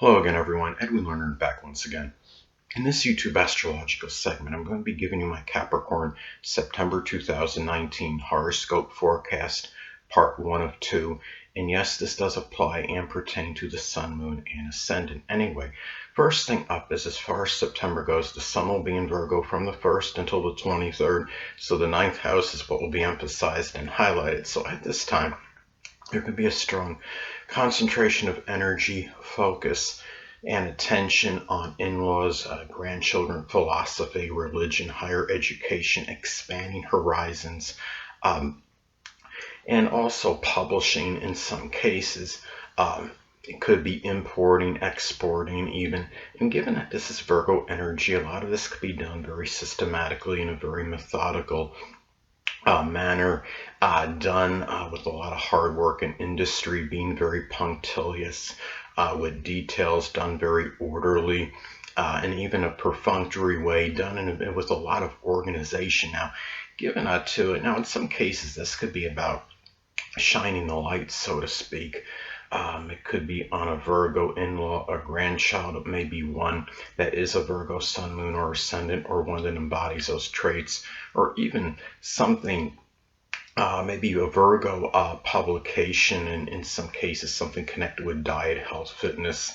Hello again, everyone. Edwin Learnard back once again. In this YouTube astrological segment, I'm going to be giving you my Capricorn September 2019 horoscope forecast, part 1 of 2. And yes, this does apply and pertain to the Sun, Moon, and Ascendant. Anyway, first thing up is as far as September goes, the Sun will be in Virgo from the 1st until the 23rd. So the 9th house is what will be emphasized and highlighted. So at this time, there could be a strong concentration of energy, focus, and attention on in-laws, grandchildren, philosophy, religion, higher education, expanding horizons, and also publishing in some cases. It could be importing, exporting even. And given that this is Virgo energy, a lot of this could be done very systematically in a very methodical manner, done with a lot of hard work and industry, being very punctilious, with details done very orderly, and even a perfunctory way done with a lot of organization. Now, given to it, now in some cases this could be about shining the light, so to speak. It could be on a Virgo in-law, a grandchild, maybe one that is a Virgo Sun, Moon, or Ascendant, or one that embodies those traits, or even something, maybe a Virgo publication, and in some cases something connected with diet, health, fitness,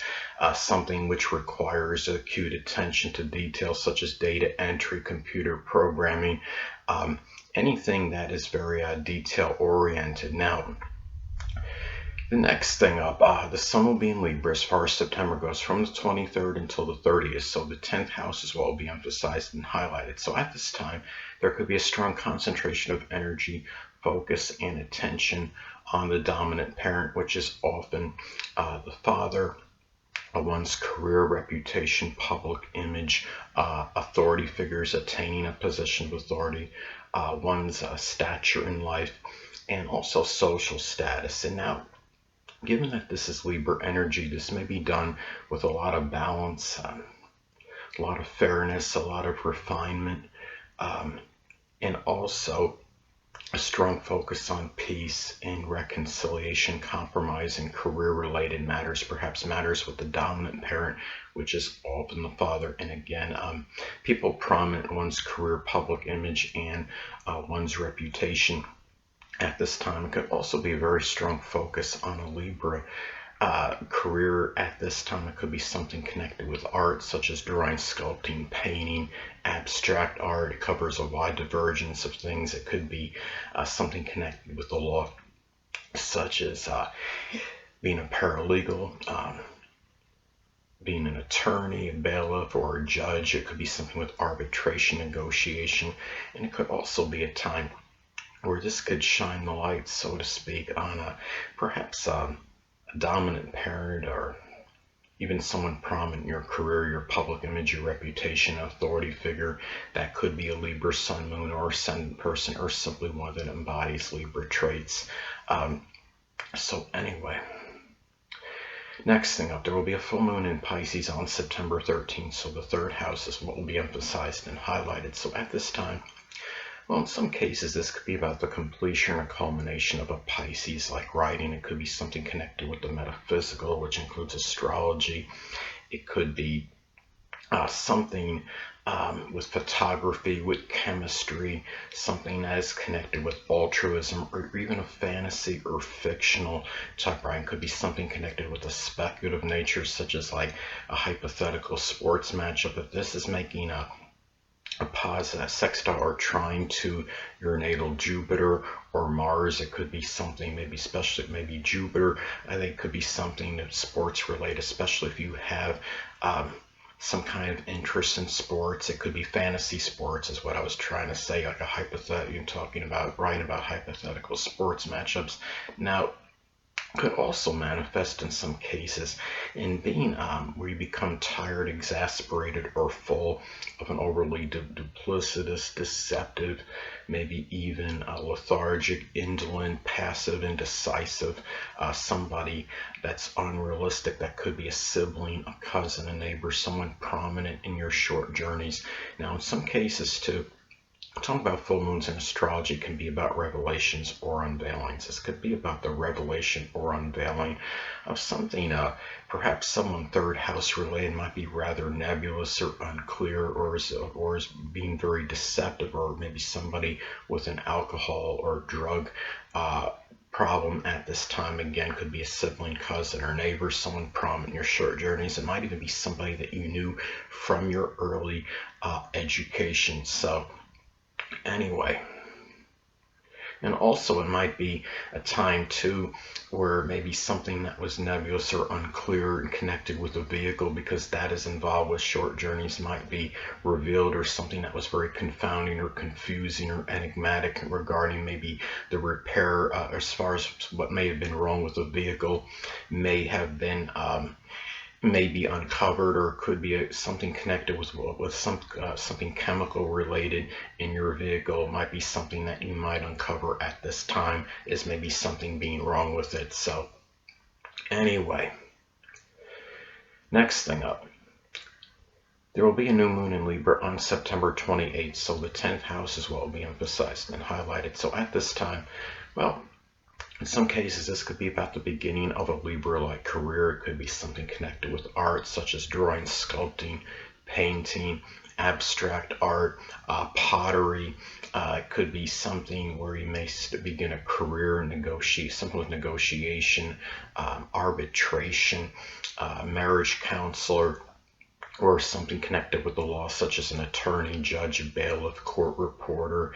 something which requires acute attention to detail such as data entry, computer programming, anything that is very detail oriented. Now, the next thing up, the Sun will be in Libra as far as September goes from the 23rd until the 30th. So the 10th house is what will be emphasized and highlighted. So at this time, there could be a strong concentration of energy, focus, and attention on the dominant parent, which is often the father, one's career, reputation, public image, authority figures attaining a position of authority, one's stature in life, and also social status. And now, given that this is Libra energy, this may be done with a lot of balance, a lot of fairness, a lot of refinement, and also a strong focus on peace and reconciliation, compromise, and career-related matters, perhaps matters with the dominant parent, which is often the father. And again, people prominent in one's career, public image, and one's reputation. At this time, it could also be a very strong focus on a Libra career. At this time, it could be something connected with art, such as drawing, sculpting, painting, abstract art. It covers a wide divergence of things. It could be something connected with the law, such as being a paralegal, being an attorney, a bailiff, or a judge. It could be something with arbitration, negotiation, and it could also be a time where this could shine the light, so to speak, on perhaps a dominant parent, or even someone prominent in your career, your public image, your reputation, authority figure. That could be a Libra Sun, Moon, or Ascendant person, or simply one that embodies Libra traits. So anyway, next thing up, there will be a full moon in Pisces on September 13th, so the 3rd house is what will be emphasized and highlighted. So at this time, well, in some cases, this could be about the completion or culmination of a Pisces-like writing. It could be something connected with the metaphysical, which includes astrology. It could be something with photography, with chemistry, something that is connected with altruism, or even a fantasy or fictional type writing. It could be something connected with a speculative nature, such as like a hypothetical sports matchup. If this is making a positive sextile or trine to your natal Jupiter or Mars, it could be something, maybe especially maybe Jupiter. I think it could be something that's sports related, especially if you have some kind of interest in sports. It could be fantasy sports is what I was trying to say, like a hypothetical, you're talking about writing about hypothetical sports matchups. Now, could also manifest in some cases in being where you become tired, exasperated, or full of an overly duplicitous, deceptive, maybe even lethargic, indolent, passive, indecisive, somebody that's unrealistic. That could be a sibling, a cousin, a neighbor, someone prominent in your short journeys. Now, in some cases too, Talking about full moons in astrology can be about revelations or unveilings. This could be about the revelation or unveiling of something, perhaps someone third house related might be rather nebulous or unclear, or is being very deceptive, or maybe somebody with an alcohol or drug problem at this time. Again, could be a sibling, cousin, or neighbor, someone prominent in your short journeys. It might even be somebody that you knew from your early education. So anyway, and also it might be a time too where maybe something that was nebulous or unclear and connected with a vehicle, because that is involved with short journeys, might be revealed, or something that was very confounding or confusing or enigmatic regarding maybe the repair, as far as what may have been wrong with the vehicle may have been may be uncovered, or could be something connected with something chemical related in your vehicle. It might be something that you might uncover at this time, is maybe something being wrong with it. So anyway, next thing up, there will be a new moon in Libra on September 28th, so the 10th house is what will be emphasized and highlighted. So at this time, well, in some cases, this could be about the beginning of a Libra-like career. It could be something connected with art, such as drawing, sculpting, painting, abstract art, pottery. It could be something where you may begin a career, something with negotiation, arbitration, marriage counselor, or something connected with the law, such as an attorney, judge, bailiff, court reporter.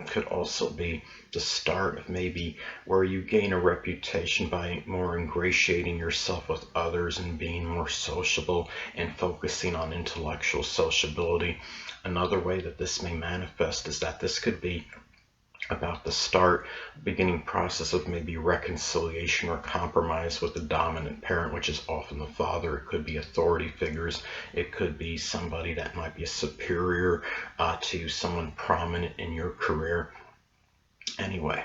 Could also be the start of maybe where you gain a reputation by more ingratiating yourself with others and being more sociable and focusing on intellectual sociability. Another way that this may manifest is that this could be about the beginning process of maybe reconciliation or compromise with the dominant parent, which is often the father. It could be authority figures. It could be somebody that might be a superior to someone prominent in your career. Anyway,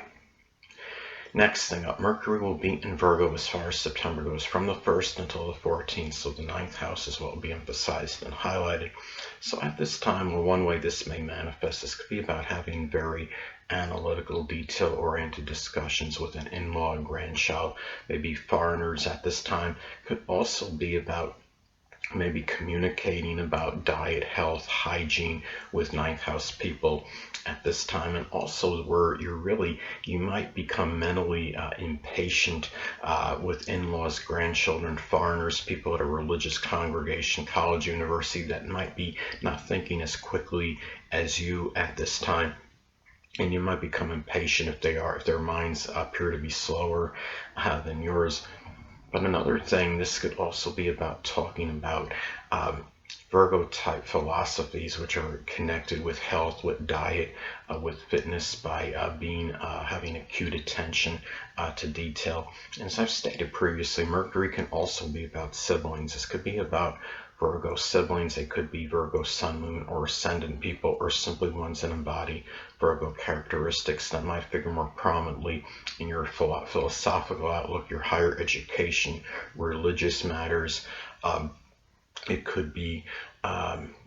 next thing up, Mercury will be in Virgo as far as September goes, from the 1st until the 14th. So the 9th house is what will be emphasized and highlighted. So at this time, well, one way this may manifest, this could be about having very analytical, detail-oriented discussions with an in-law and grandchild, maybe foreigners at this time. Could also be about maybe communicating about diet, health, hygiene with 9th house people at this time, and also where you might become mentally impatient with in-laws, grandchildren, foreigners, people at a religious congregation, college, university, that might be not thinking as quickly as you at this time. And you might become impatient if their minds appear to be slower than yours. But another thing, this could also be about talking about Virgo type philosophies, which are connected with health, with diet, with fitness, by having acute attention to detail. And as I've stated previously, Mercury can also be about siblings. This could be about Virgo siblings. They could be Virgo sun, moon, or ascendant people, or simply ones that embody Virgo characteristics that might figure more prominently in your philosophical outlook, your higher education, religious matters. It could be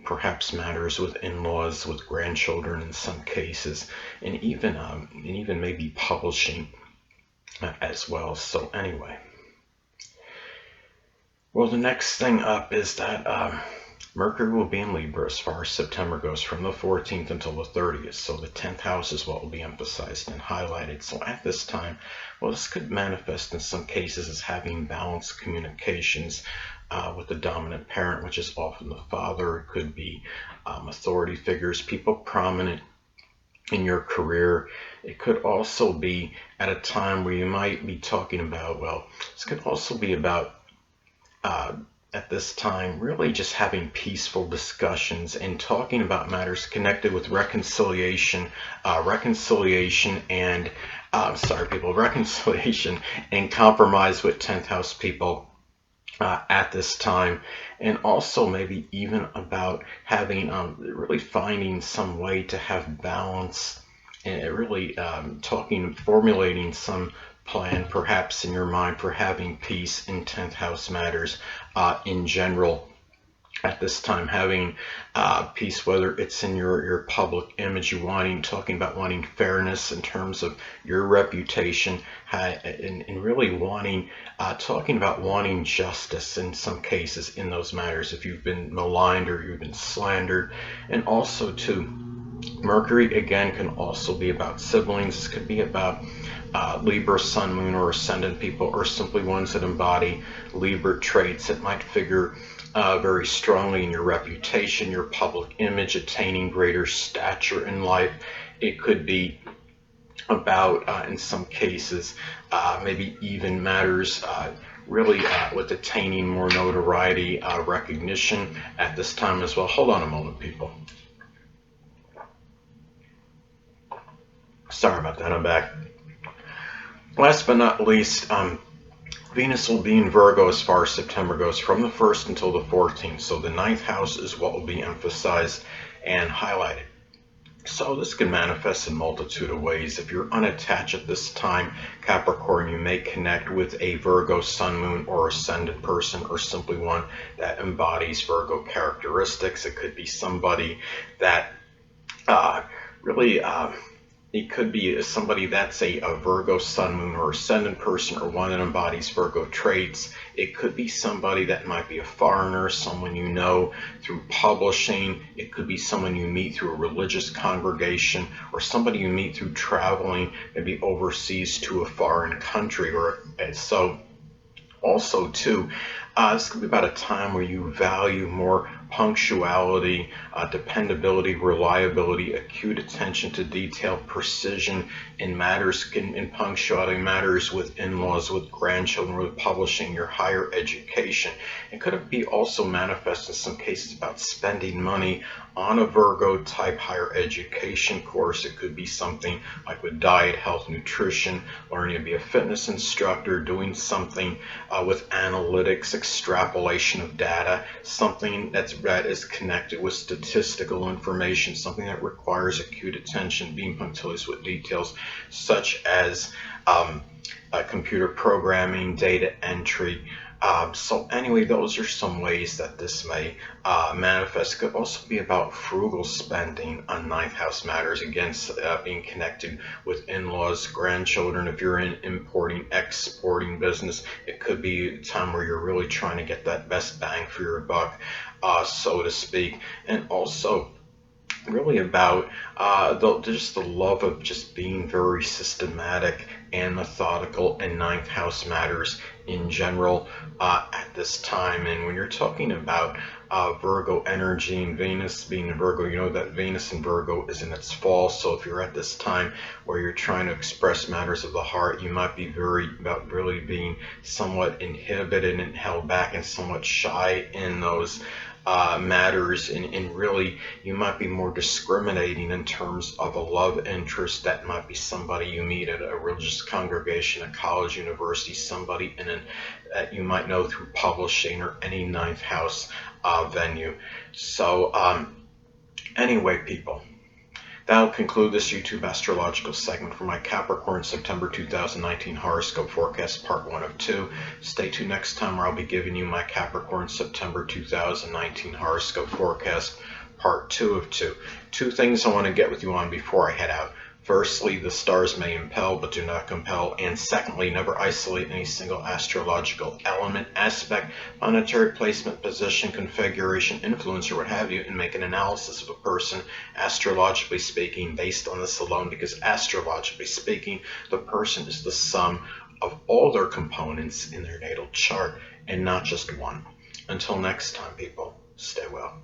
perhaps matters with in-laws, with grandchildren in some cases, and even maybe publishing as well. So anyway. Well, the next thing up is that Mercury will be in Libra as far as September goes, from the 14th until the 30th. So the 10th house is what will be emphasized and highlighted. So at this time, well, this could manifest in some cases as having balanced communications with the dominant parent, which is often the father. It could be authority figures, people prominent in your career. It could also be at a time where you might be talking about, well, this could also be about at this time really just having peaceful discussions and talking about matters connected with reconciliation and reconciliation and compromise with 10th house people at this time. And also maybe even about having really finding some way to have balance, and really formulating some plan perhaps in your mind for having peace in 10th house matters in general at this time, having peace, whether it's in your public image, talking about wanting fairness in terms of your reputation, and really talking about wanting justice in some cases in those matters, if you've been maligned or you've been slandered. And also too, Mercury again can also be about siblings. This could be about Libra, Sun, Moon, or Ascendant people, or simply ones that embody Libra traits that might figure very strongly in your reputation, your public image, attaining greater stature in life. It could be about, in some cases, maybe even matters really with attaining more notoriety, recognition at this time as well. Hold on a moment, people. Sorry about that, I'm back. Last but not least, Venus will be in Virgo as far as September goes from the 1st until the 14th. So the 9th house is what will be emphasized and highlighted. So this can manifest in a multitude of ways. If you're unattached at this time, Capricorn, you may connect with a Virgo, Sun, Moon, or Ascendant person, or simply one that embodies Virgo characteristics. It could be somebody that really it could be somebody that's a Virgo, Sun, Moon, or Ascendant person, or one that embodies Virgo traits. It could be somebody that might be a foreigner, someone you know through publishing. It could be someone you meet through a religious congregation, or somebody you meet through traveling, maybe overseas to a foreign country. Or so also too, this could be about a time where you value more punctuality, dependability, reliability, acute attention to detail, precision in matters, in punctuality matters with in-laws, with grandchildren, with publishing, your higher education. It could be also manifest in some cases about spending money on a Virgo type higher education course. It could be something like with diet, health, nutrition, learning to be a fitness instructor, doing something with analytics, extrapolation of data, something that is connected with statistical information, something that requires acute attention, being punctilious with details, such as computer programming, data entry. So anyway, those are some ways that this may manifest. It could also be about frugal spending on 9th house matters, again, being connected with in-laws, grandchildren. If you're in importing, exporting business, it could be a time where you're really trying to get that best bang for your buck, so to speak. And also really about just the love of just being very systematic and methodical in 9th house matters in general at this time. And when you're talking about Virgo energy and Venus being in Virgo, you know that Venus in Virgo is in its fall. So if you're at this time where you're trying to express matters of the heart, you might be about really being somewhat inhibited and held back and somewhat shy in those matters, and really you might be more discriminating in terms of a love interest. That might be somebody you meet at a religious congregation, a college, university, somebody that you might know through publishing or any 9th house venue. So anyway, people, that'll conclude this YouTube astrological segment for my Capricorn September 2019 horoscope forecast, part 1 of 2. Stay tuned next time where I'll be giving you my Capricorn September 2019 horoscope forecast, part 2 of 2. Two things I want to get with you on before I head out. Firstly, the stars may impel but do not compel. And secondly, never isolate any single astrological element, aspect, planetary placement, position, configuration, influence, or what have you, and make an analysis of a person, astrologically speaking, based on this alone, because astrologically speaking, the person is the sum of all their components in their natal chart and not just one. Until next time, people, stay well.